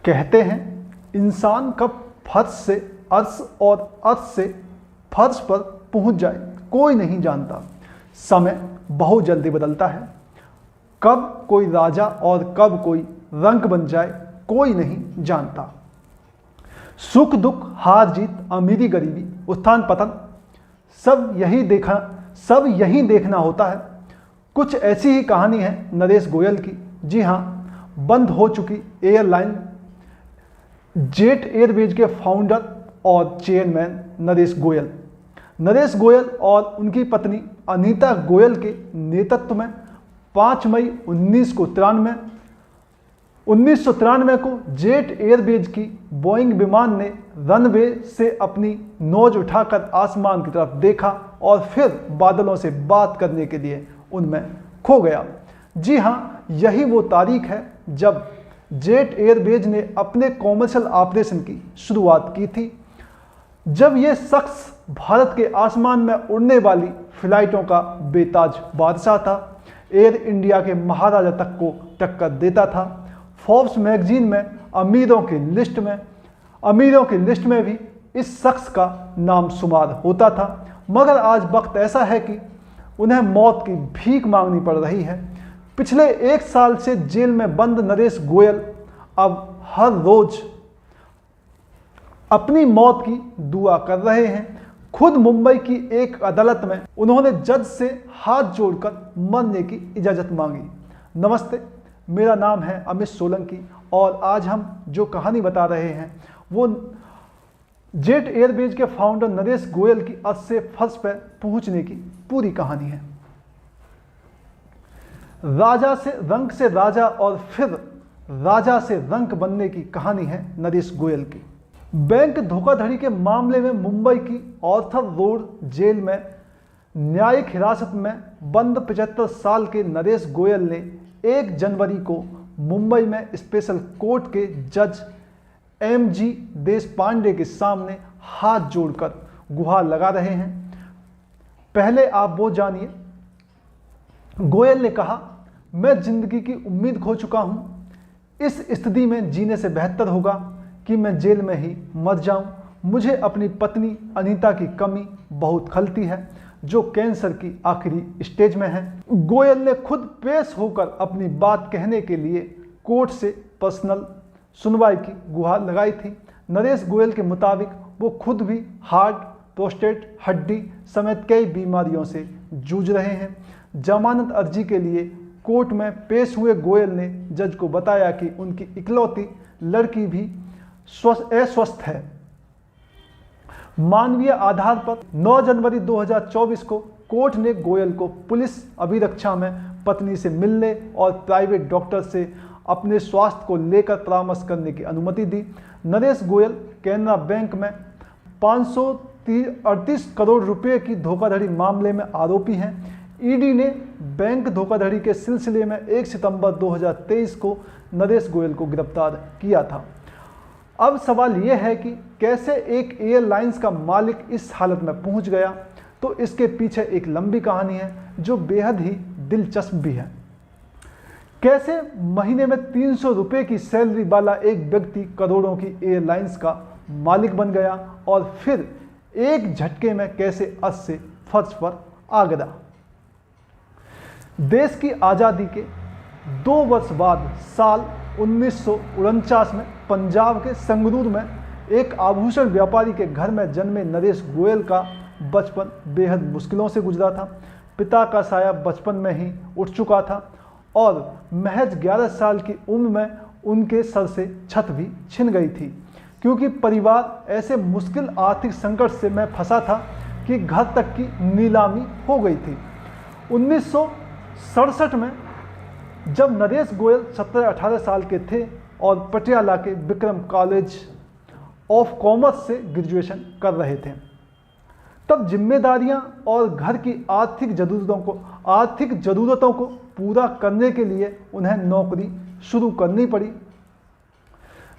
कहते हैं इंसान कब फर्श से अर्श और अर्श से फर्श पर पहुंच जाए कोई नहीं जानता। समय बहुत जल्दी बदलता है। कब कोई राजा और कब कोई रंक बन जाए कोई नहीं जानता। सुख दुख, हार जीत, अमीरी गरीबी, उत्थान पतन, सब यही देखना होता है। कुछ ऐसी ही कहानी है नरेश गोयल की। जी हाँ, बंद हो चुकी एयरलाइन जेट एयरवेज के फाउंडर और चेयरमैन नरेश गोयल और उनकी पत्नी अनीता गोयल के नेतृत्व में 5 मई 1993 को जेट एयरवेज की बोइंग विमान ने रनवे से अपनी नोज उठाकर आसमान की तरफ देखा और फिर बादलों से बात करने के लिए उनमें खो गया। जी हाँ, यही वो तारीख है जब जेट एयरवेज ने अपने कॉमर्शियल ऑपरेशन की शुरुआत की थी। जब ये शख्स भारत के आसमान में उड़ने वाली फ्लाइटों का बेताज बादशाह था, एयर इंडिया के महाराजा तक को टक्कर देता था। फोर्ब्स मैगजीन में अमीरों की लिस्ट में भी इस शख्स का नाम शुमार होता था। मगर आज वक्त ऐसा है कि उन्हें मौत की भीख मांगनी पड़ रही है। पिछले 1 साल से जेल में बंद नरेश गोयल अब हर रोज अपनी मौत की दुआ कर रहे हैं। खुद मुंबई की एक अदालत में उन्होंने जज से हाथ जोड़कर मरने की इजाज़त मांगी। नमस्ते, मेरा नाम है अमित सोलंकी और आज हम जो कहानी बता रहे हैं वो जेट एयरवेज के फाउंडर नरेश गोयल की अर्श से फर्श पर पहुंचने की पूरी कहानी है। राजा से रंक से राजा और फिर राजा से रंक बनने की कहानी है नरेश गोयल की। बैंक धोखाधड़ी के मामले में मुंबई की आर्थर रोड जेल में न्यायिक हिरासत में बंद 75 साल के नरेश गोयल ने 1 जनवरी को मुंबई में स्पेशल कोर्ट के जज MG देशपांडे के सामने हाथ जोड़कर गुहार लगा रहे हैं। पहले आप वो जानिए। गोयल ने कहा, मैं जिंदगी की उम्मीद खो चुका हूं। इस स्थिति में जीने से बेहतर होगा कि मैं जेल में ही मर जाऊं। मुझे अपनी पत्नी अनीता की कमी बहुत खलती है, जो कैंसर की आखिरी स्टेज में है। गोयल ने खुद पेश होकर अपनी बात कहने के लिए कोर्ट से पर्सनल सुनवाई की गुहार लगाई थी। नरेश गोयल के मुताबिक वो खुद भी हार्ट, प्रोस्टेट, हड्डी समेत कई बीमारियों से जूझ रहे हैं। जमानत अर्जी के लिए कोर्ट में पेश हुए गोयल ने जज को बताया कि उनकी इकलौती लड़की भी अस्वस्थ है। मानवीय आधार पर 9 जनवरी 2024 को कोर्ट ने गोयल को पुलिस अभिरक्षा में पत्नी से मिलने और प्राइवेट डॉक्टर से अपने स्वास्थ्य को लेकर परामर्श करने की अनुमति दी। नरेश गोयल कैनरा बैंक में 538 करोड़ रुपए की धोखाधड़ी मामले में आरोपी हैं। ईडी ने बैंक धोखाधड़ी के सिलसिले में 1 सितंबर 2023 को नरेश गोयल को गिरफ्तार किया था। अब सवाल यह है कि कैसे एक एयरलाइंस का मालिक इस हालत में पहुंच गया। तो इसके पीछे एक लंबी कहानी है जो बेहद ही दिलचस्प भी है। कैसे महीने में 300 रुपए की सैलरी वाला एक व्यक्ति करोड़ों की एयरलाइंस का मालिक बन गया और फिर एक झटके में कैसे अर्श से फर्श पर आ गया। देश की आज़ादी के 2 वर्ष बाद साल 1949 में पंजाब के संगरूर में एक आभूषण व्यापारी के घर में जन्मे नरेश गोयल का बचपन बेहद मुश्किलों से गुजरा था। पिता का साया बचपन में ही उठ चुका था और महज 11 साल की उम्र में उनके सर से छत भी छिन गई थी, क्योंकि परिवार ऐसे मुश्किल आर्थिक संकट से में फंसा था कि घर तक की नीलामी हो गई थी। 1967 में जब नरेश गोयल 17-18 साल के थे और पटियाला के विक्रम कॉलेज ऑफ कॉमर्स से ग्रेजुएशन कर रहे थे, तब जिम्मेदारियां और घर की आर्थिक ज़रूरतों को पूरा करने के लिए उन्हें नौकरी शुरू करनी पड़ी।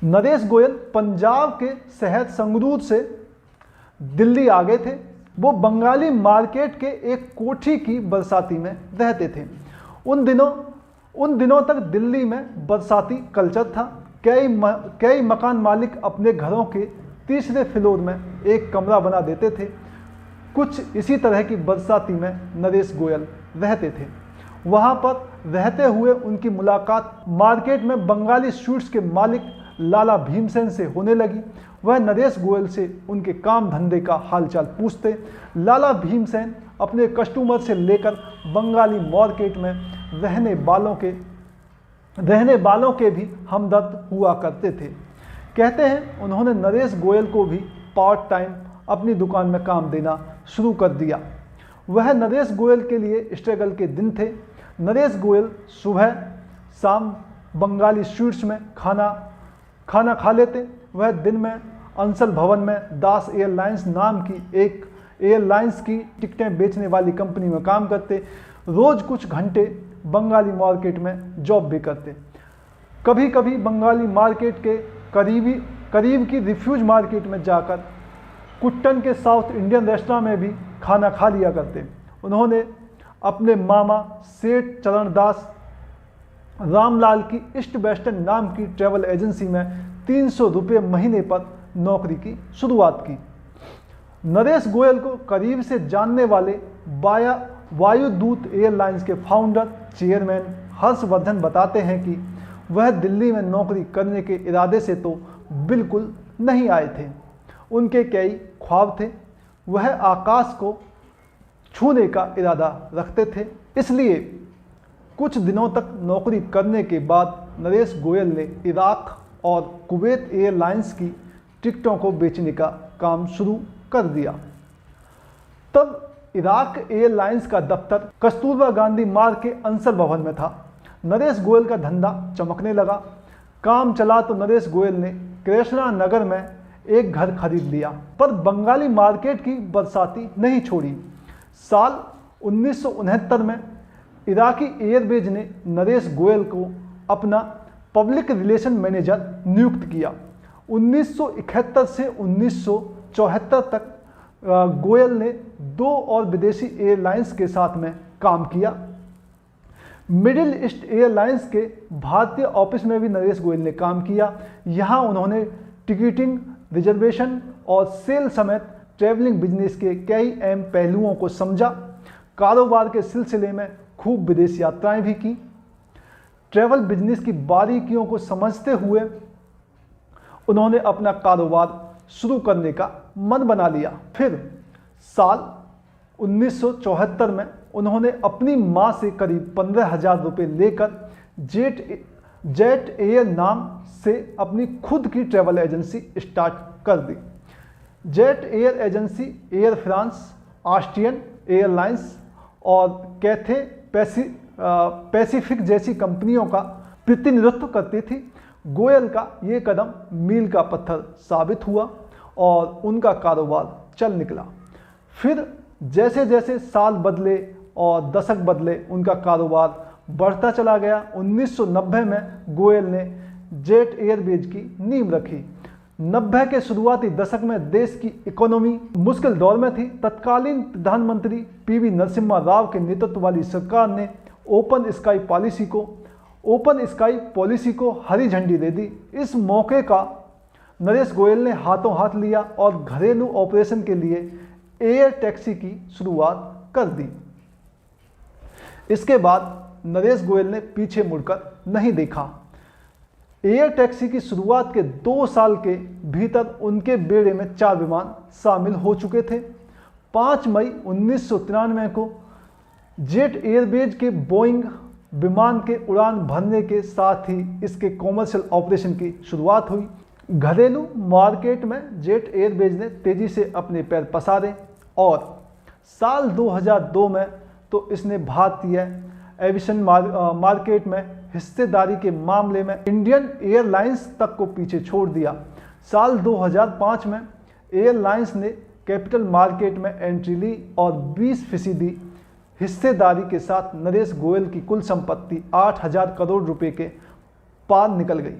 नरेश गोयल पंजाब के शहर संगरूर से दिल्ली आ गए थे। वो बंगाली मार्केट के एक कोठी की बरसाती में रहते थे। उन दिनों तक दिल्ली में बरसाती कल्चर था। कई मकान मालिक अपने घरों के तीसरे फ्लोर में एक कमरा बना देते थे। कुछ इसी तरह की बरसाती में नरेश गोयल रहते थे। वहाँ पर रहते हुए उनकी मुलाकात मार्केट में बंगाली स्वीट्स के मालिक लाला भीमसेन से होने लगी। वह नरेश गोयल से उनके काम धंधे का हालचाल पूछते। लाला भीमसेन अपने कस्टमर से लेकर बंगाली मार्केट में रहने वालों के भी हमदर्द हुआ करते थे। कहते हैं उन्होंने नरेश गोयल को भी पार्ट टाइम अपनी दुकान में काम देना शुरू कर दिया। वह नरेश गोयल के लिए स्ट्रगल के दिन थे। नरेश गोयल सुबह शाम बंगाली स्वीट्स में खाना खा लेते। वह दिन में अंसल भवन में दास एयरलाइंस नाम की एक एयरलाइंस की टिकटें बेचने वाली कंपनी में काम करते। रोज़ कुछ घंटे बंगाली मार्केट में जॉब भी करते। कभी कभी बंगाली मार्केट के करीब की रिफ्यूज मार्केट में जाकर कुट्टन के साउथ इंडियन रेस्टोरेंट में भी खाना खा लिया करते। उन्होंने अपने मामा सेठ चरणदास रामलाल की ईस्ट वेस्टर्न नाम की ट्रैवल एजेंसी में 300 रुपये महीने पर नौकरी की शुरुआत की। नरेश गोयल को करीब से जानने वाले वायुदूत एयरलाइंस के फाउंडर चेयरमैन हर्षवर्धन बताते हैं कि वह दिल्ली में नौकरी करने के इरादे से तो बिल्कुल नहीं आए थे। उनके कई ख्वाब थे। वह आकाश को छूने का इरादा रखते थे। इसलिए कुछ दिनों तक नौकरी करने के बाद नरेश गोयल ने इराक और कुवैत एयरलाइंस की टिकटों को बेचने का काम शुरू कर दिया। तब इराक एयरलाइंस का दफ्तर कस्तूरबा गांधी मार्ग के अंसल भवन में था। नरेश गोयल का धंधा चमकने लगा। काम चला तो नरेश गोयल ने कृष्णा नगर में एक घर खरीद लिया, पर बंगाली मार्केट की बरसाती नहीं छोड़ी। साल 1969 में इराकी एयरवेज ने नरेश गोयल को अपना पब्लिक रिलेशन मैनेजर नियुक्त किया। 1971 से 1974 तक गोयल ने 2 और विदेशी एयरलाइंस के साथ में काम किया। मिडिल ईस्ट एयरलाइंस के भारतीय ऑफिस में भी नरेश गोयल ने काम किया। यहाँ उन्होंने टिकटिंग, रिजर्वेशन और सेल समेत ट्रैवलिंग बिजनेस के कई अहम पहलुओं को समझा। कारोबार के सिलसिले में खूब विदेश यात्राएं भी की। ट्रैवल बिजनेस की बारीकियों को समझते हुए उन्होंने अपना कारोबार शुरू करने का मन बना लिया। फिर साल 1974 में उन्होंने अपनी मां से करीब 15,000 रुपये लेकर जेट एयर नाम से अपनी खुद की ट्रैवल एजेंसी स्टार्ट कर दी। Jet Air agency Air France, Austrian Airlines और कैथे पैसिफिक जैसी कंपनियों का प्रतिनिधित्व करती थी। गोयल का ये कदम मील का पत्थर साबित हुआ और उनका कारोबार चल निकला। फिर जैसे जैसे साल बदले और दशक बदले, उनका कारोबार बढ़ता चला गया। 1990 में गोयल ने जेट एयरवेज की नींव रखी। 90 के शुरुआती दशक में देश की इकोनॉमी मुश्किल दौर में थी। तत्कालीन प्रधानमंत्री पीवी नरसिम्हा राव के नेतृत्व वाली सरकार ने ओपन स्काई पॉलिसी को हरी झंडी दे दी। इस मौके का नरेश गोयल ने हाथों हाथ लिया और घरेलू ऑपरेशन के लिए एयर टैक्सी की शुरुआत कर दी। इसके बाद नरेश गोयल ने पीछे मुड़कर नहीं देखा। एयर टैक्सी की शुरुआत के 2 साल के भीतर उनके बेड़े में 4 विमान शामिल हो चुके थे। 5 मई 1993 को जेट एयरवेज के बोइंग विमान के उड़ान भरने के साथ ही इसके कॉमर्शियल ऑपरेशन की शुरुआत हुई। घरेलू मार्केट में जेट एयरवेज ने तेजी से अपने पैर पसारे और साल 2002 में तो इसने भारतीय एविएशन मार्केट में हिस्सेदारी के मामले में इंडियन एयरलाइंस तक को पीछे छोड़ दिया। साल 2005 में एयरलाइंस ने कैपिटल मार्केट में एंट्री ली और 20% हिस्सेदारी के साथ नरेश गोयल की कुल संपत्ति 8,000 करोड़ रुपए के पार निकल गई।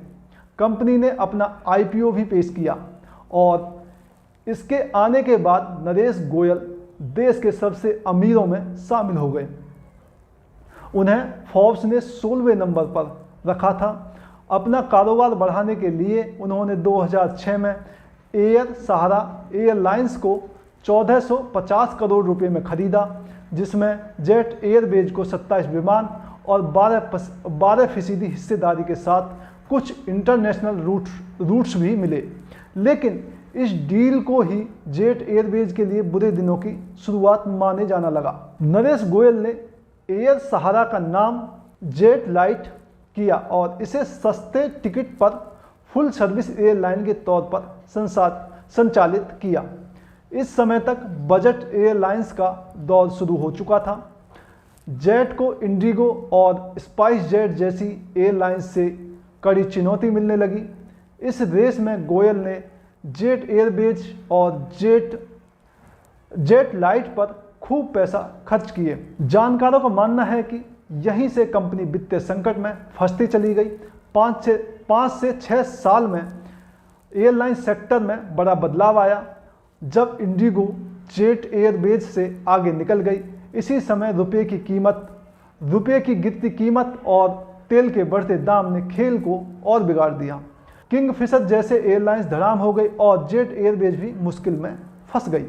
कंपनी ने अपना IPO भी पेश किया और इसके आने के बाद नरेश गोयल देश के सबसे अमीरों में शामिल हो गए। उन्हें फोर्ब्स ने 16वें नंबर पर रखा था अपना कारोबार बढ़ाने के लिए उन्होंने 2006 में एयर सहारा एयरलाइंस को 1450 करोड़ रुपए में खरीदा, जिसमें जेट एयरवेज को 27 विमान और 12% हिस्सेदारी के साथ कुछ इंटरनेशनल रूट्स भी मिले। लेकिन इस डील को ही जेट एयरवेज के लिए बुरे दिनों की शुरुआत माने जाना लगा। नरेश गोयल ने एयर सहारा का नाम जेट लाइट किया और इसे सस्ते टिकट पर फुल सर्विस एयरलाइन के तौर पर संचालित किया। इस समय तक बजट एयरलाइंस का दौर शुरू हो चुका था। जेट को इंडिगो और स्पाइस जेट जैसी एयरलाइंस से कड़ी चुनौती मिलने लगी। इस रेस में गोयल ने जेट एयरवेज और जेट लाइट पर खूब पैसा खर्च किए। जानकारों का मानना है कि यहीं से कंपनी वित्तीय संकट में फंसती चली गई। 5 से 6 साल में एयरलाइन सेक्टर में बड़ा बदलाव आया जब इंडिगो जेट एयरवेज से आगे निकल गई। इसी समय रुपये की गिरती कीमत और तेल के बढ़ते दाम ने खेल को और बिगाड़ दिया। किंगफिशर जैसे एयरलाइंस धड़ाम हो गई और जेट एयरवेज भी मुश्किल में फंस गई।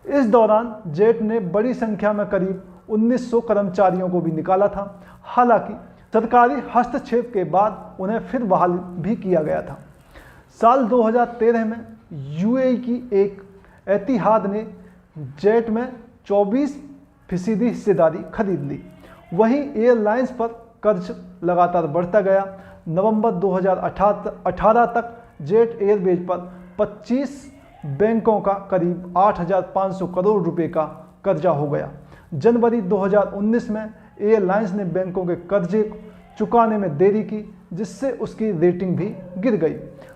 इस दौरान जेट ने बड़ी संख्या में करीब 1900 कर्मचारियों को भी निकाला था। हालांकि सरकारी हस्तक्षेप के बाद उन्हें फिर बहाल भी किया गया था। साल 2013 में यूएई की एक एतिहाद ने जेट में 24% हिस्सेदारी खरीद ली। वहीं एयरलाइंस पर कर्ज लगातार बढ़ता गया। नवंबर 2018 तक जेट एयरवेज पर 25 बैंकों का करीब 8,500 करोड़ रुपए का कर्जा हो गया। जनवरी 2019 में एयरलाइंस ने बैंकों के कर्जे चुकाने में देरी की, जिससे उसकी रेटिंग भी गिर गई।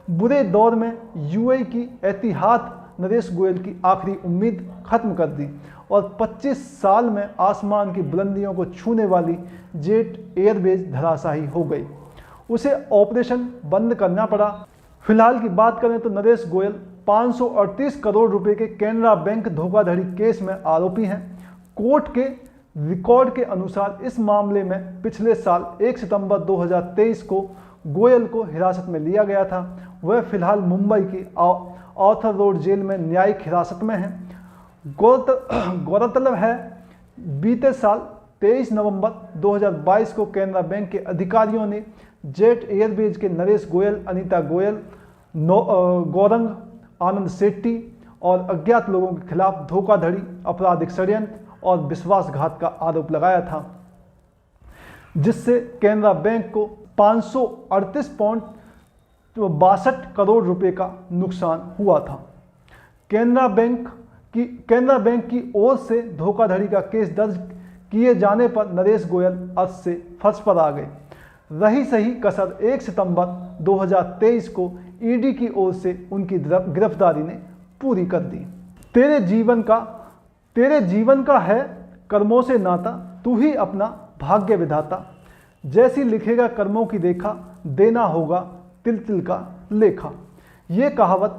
बुरे दौर में यूएई की एतिहाद नरेश गोयल की आखिरी उम्मीद खत्म कर दी और 25 साल में आसमान की बुलंदियों को छूने वाली जेट एयरवेज धराशायी हो गई। उसे ऑपरेशन बंद करना पड़ा। फिलहाल की बात करें तो नरेश गोयल 538 करोड़ रुपए के कैनरा बैंक धोखाधड़ी केस में आरोपी हैं। कोर्ट के रिकॉर्ड के अनुसार इस मामले में पिछले साल 1 सितंबर 2023 को गोयल को हिरासत में लिया गया था। वह फिलहाल मुंबई की आर्थर रोड जेल में न्यायिक हिरासत में है। गौरतलब है बीते साल 23 नवंबर 2022 को कैनरा बैंक के अधिकारियों ने जेट एयरवेज के नरेश गोयल, अनीता गोयल, गौरंग आनंद शेट्टी और अज्ञात लोगों के खिलाफ धोखाधड़ी, आपराधिक षड्यंत्र और विश्वासघात का आरोप लगाया था, जिससे कैनरा बैंक को 538.62 करोड़ रुपए का नुकसान हुआ था। कैनरा बैंक की ओर से धोखाधड़ी का केस दर्ज किए जाने पर नरेश गोयल अर्श से फर्श पर आ गए। रही सही कसर 1 सितंबर 2023 को ईडी की ओर से उनकी गिरफ्तारी ने पूरी कर दी। तेरे जीवन का है कर्मों से नाता, तू ही अपना भाग्य विधाता। जैसी लिखेगा कर्मों की रेखा, देना होगा तिल तिल का लेखा। ये कहावत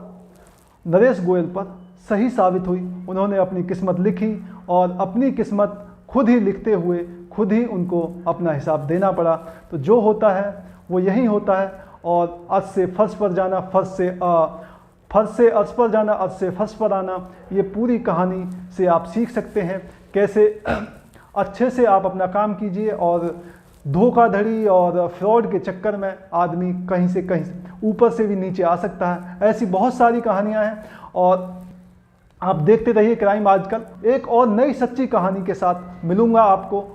नरेश गोयल पर सही साबित हुई। उन्होंने अपनी किस्मत लिखी और अपनी किस्मत खुद ही लिखते हुए खुद ही उनको अपना हिसाब देना पड़ा। तो जो होता है वो यही होता है और अर्श से फर्श पर जाना, फर्श से अर्श पर जाना, अर्श से फर्श पर आना, ये पूरी कहानी से आप सीख सकते हैं कैसे अच्छे से आप अपना काम कीजिए और धोखाधड़ी और फ्रॉड के चक्कर में आदमी कहीं से कहीं ऊपर से भी नीचे आ सकता है। ऐसी बहुत सारी कहानियां हैं और आप देखते रहिए क्राइम आजकल। एक और नई सच्ची कहानी के साथ मिलूंगा आपको।